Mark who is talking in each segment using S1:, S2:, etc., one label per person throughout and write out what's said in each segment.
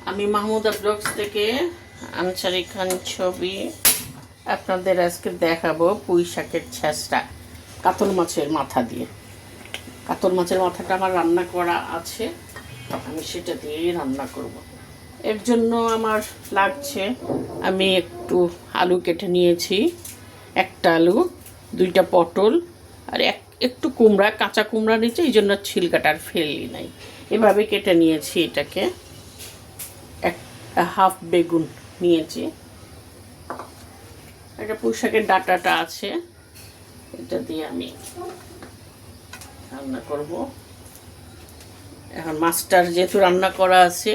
S1: আমি মাহমুদা ব্লগস থেকে আনসারি খান ছবি আপনাদের আজকে দেখাবো পুঁই শাকের ছেঁচড়া কাতল মাছের মাথা দিয়ে। কাতল মাছের মাথাটা আমার রান্না করা আছে, আমি সেটা দিয়েই রান্না করব। এর জন্য আমার লাগছে, আমি একটু আলু কেটে নিয়েছি, একটা আলু, দুইটা পটল আর একটু কুমড়া, কাঁচা কুমড়া নিয়েছি, এই জন্য ছিলকাটা আর ফেললি নাই, এভাবে কেটে নিয়েছি। এটাকে একটা হাফ বেগুন নিয়েছি, একটা পুঁই শাকের ডাঁটাটা আছে, এটা দিয়ে আমি রান্না করব। এখন মাছটার যেহেতু রান্না করা আছে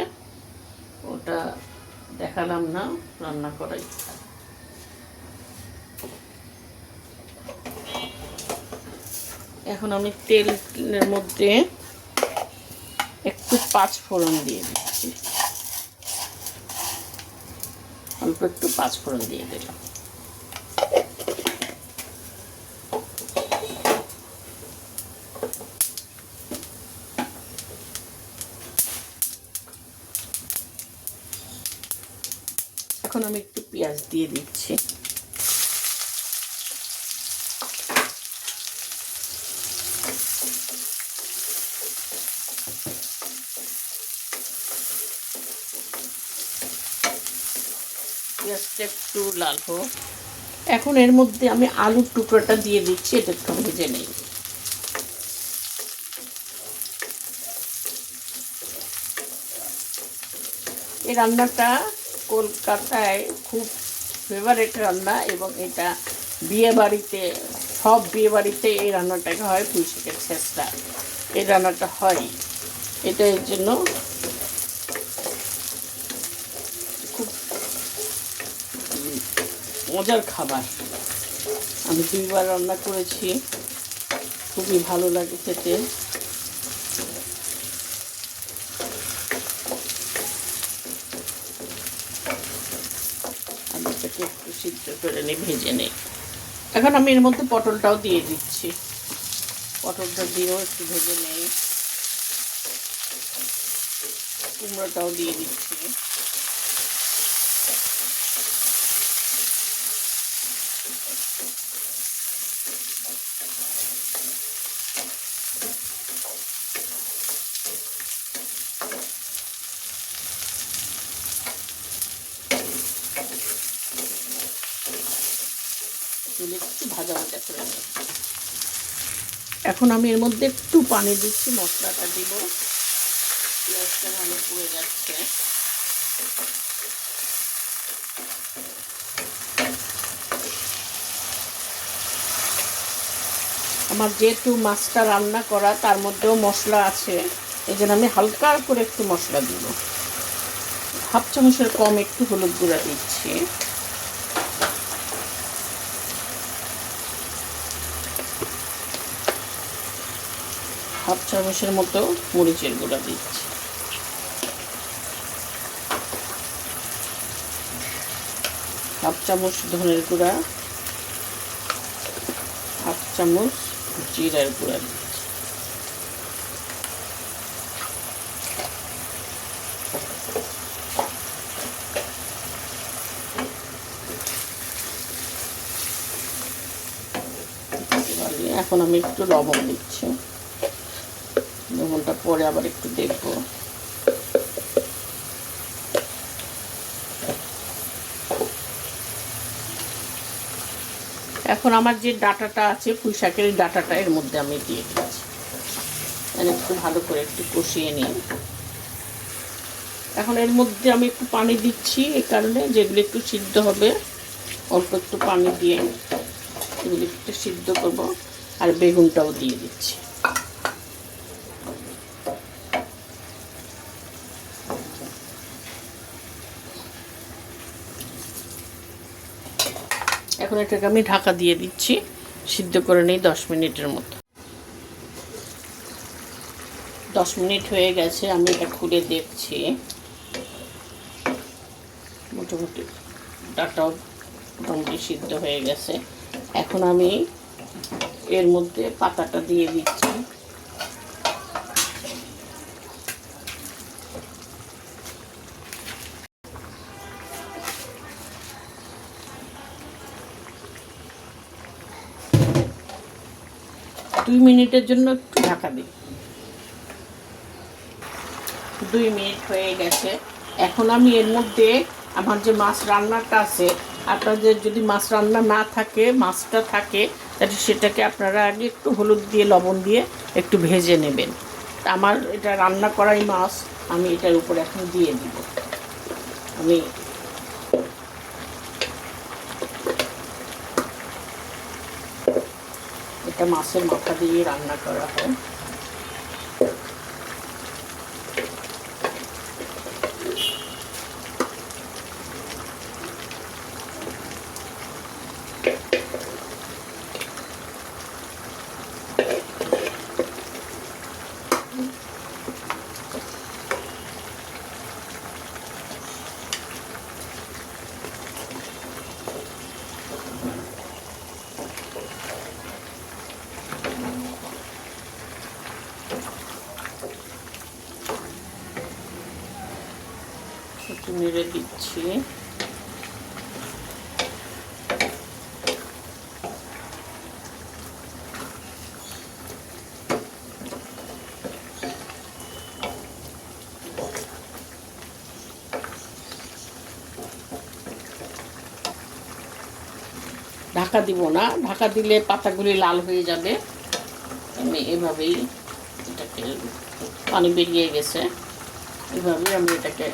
S1: ওটা দেখালাম না, রান্না করাই। এখন আমি তেলের মধ্যে একটু 5 ফোড়ন দিয়ে দিচ্ছি, অল্প একটু 5 ফোড়ন দিয়ে দিলাম। এখন আমি একটু পেঁয়াজ দিয়ে দিচ্ছি। পেঁয়াজটা একটু লাল হোক। এখন এর মধ্যে আমি আলুর টুকরোটা দিয়ে দিচ্ছি, এটা একটু ভেজে নেই। এই রান্নাটা কলকাতায় খুব ফেভারিট রান্না, এবং এটা বিয়ে বাড়িতে, সব বিয়ে বাড়িতে এই রান্নাটাকে হয়, পুঁই শাকের ছেঁচড়া এই রান্নাটা হয়। এটা এর জন্য খুব মজার খাবার। আমি 2 বার রান্না করেছি, খুবই ভালো লাগে খেতে। আমি এটাকে একটু সিদ্ধ করে নিই, ভেজে নিই। এখন আমি এর মধ্যে পটলটাও দিয়ে দিচ্ছি, পটলটা দিয়েও একটু ভেজে নেই। কুমড়োটাও দিয়ে দিচ্ছি। একটু ভাজা ভাজা করে নেব। এখন আমি এর মধ্যে একটু পানি দিচ্ছি, মশলাটা দিব। পেঁয়াজটা ভালো পুড়ে যাচ্ছে। আমার যেহেতু মাছটা রান্না করা, তার মধ্যেও মশলা আছে, এই জন্য আমি হালকা করে একটু মশলা দিব। হাফ চামচের কম একটু হলুদ গুঁড়া দিচ্ছি। হাফ চামচের মতো মরিচের গুঁড়া দিচ্ছি। হাফ চামচ ধনের গুঁড়া, হাফ চামচ জিরার গুঁড়া দিচ্ছি। এখন আমি একটু লবণ দিচ্ছি, লবণটা পরে আবার একটু দেখব। এখন আমার যে ডাঁটাটা আছে, পুঁই শাকের ডাঁটাটা এর মধ্যে আমি দিয়ে দিচ্ছি, একটু ভালো করে একটু কষিয়ে নিই। এখন এর মধ্যে আমি একটু পানি দিচ্ছি, এই কারণে যেগুলো একটু সিদ্ধ হবে, অল্প একটু পানি দিয়ে এগুলো একটু সিদ্ধ করব। আর বেগুনটাও দিয়ে দিচ্ছি। এখন এটাকে আমি ঢাকা দিয়ে দিচ্ছি, সিদ্ধ করে নিই 10 মিনিটের মতো। 10 মিনিট হয়ে গেছে, আমি এটা খুলে দেখছি। মোটামুটি ডাটাও মোটামুটি সিদ্ধ হয়ে গেছে। এখন আমি এর মধ্যে পাতাটা দিয়ে দিচ্ছি। 2 মিনিটের জন্য একটু ঢাকা দিই। 2 মিনিট হয়ে গেছে। এখন আমি এর মধ্যে আমার যে মাছ রান্নাটা আছে, আপনাদের যদি মাছ রান্না না থাকে, মাছটা থাকে, তাহলে সেটাকে আপনারা আগে একটু হলুদ দিয়ে লবণ দিয়ে একটু ভেজে নেবেন। আমার এটা রান্না করাই মাছ, আমি এটার উপরে এখন দিয়ে দিব। আমি এটা মাছের মাথা দিয়ে রান্না করা হয়। একটু নেড়ে দিচ্ছি। ঢাকা দিব না, ঢাকা দিলে পাতাগুলি লাল হয়ে যাবে। আমি এভাবেই এটাকে, পানি বেরিয়ে গেছে, এভাবেই আমি এটাকে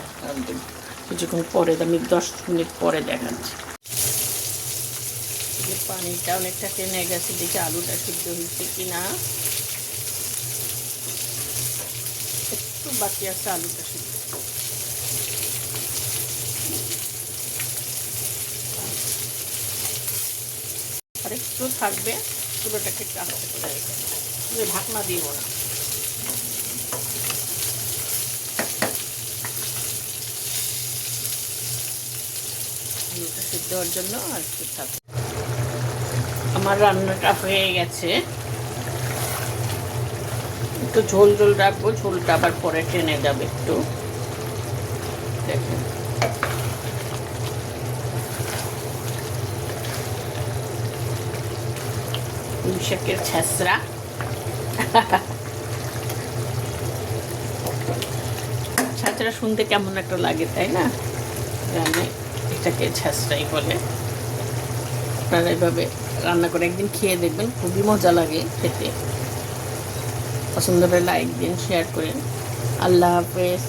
S1: কিছুক্ষণ পরে, আমি 10 মিনিট পরে দেখাচ্ছি। পানিটা অনেকটা টেনে গেছে, দেখি আলুটা সিদ্ধ হয়েছে কিনা। একটু বাকি আছে আলুটা সিদ্ধ। আর একটু থাকবে, পুরোটাকে একটু আস্তে করে রেখে, ঢাকনা দিব না। আলুটা সিদ্ধ হওয়ার জন্য আর একটু থাকবে। আমার রান্নাটা হয়ে গেছে। একটু ঝোল ঝোল রাখবো, ঝোলটা আবার পরে টেনে যাবে একটু। দেখেন পুঁই শাকের ছেঁচড়া। ছেঁচড়া শুনতে কেমন একটা লাগে, তাই না? জানি এটাকে ছেঁচড়াই বলে। আপনারা এভাবে রান্না করে একদিন খেয়ে দেখবেন, খুবই মজা লাগে খেতে। পছন্দ হলে লাইক দিন, শেয়ার করেন। আল্লাহ হাফেজ।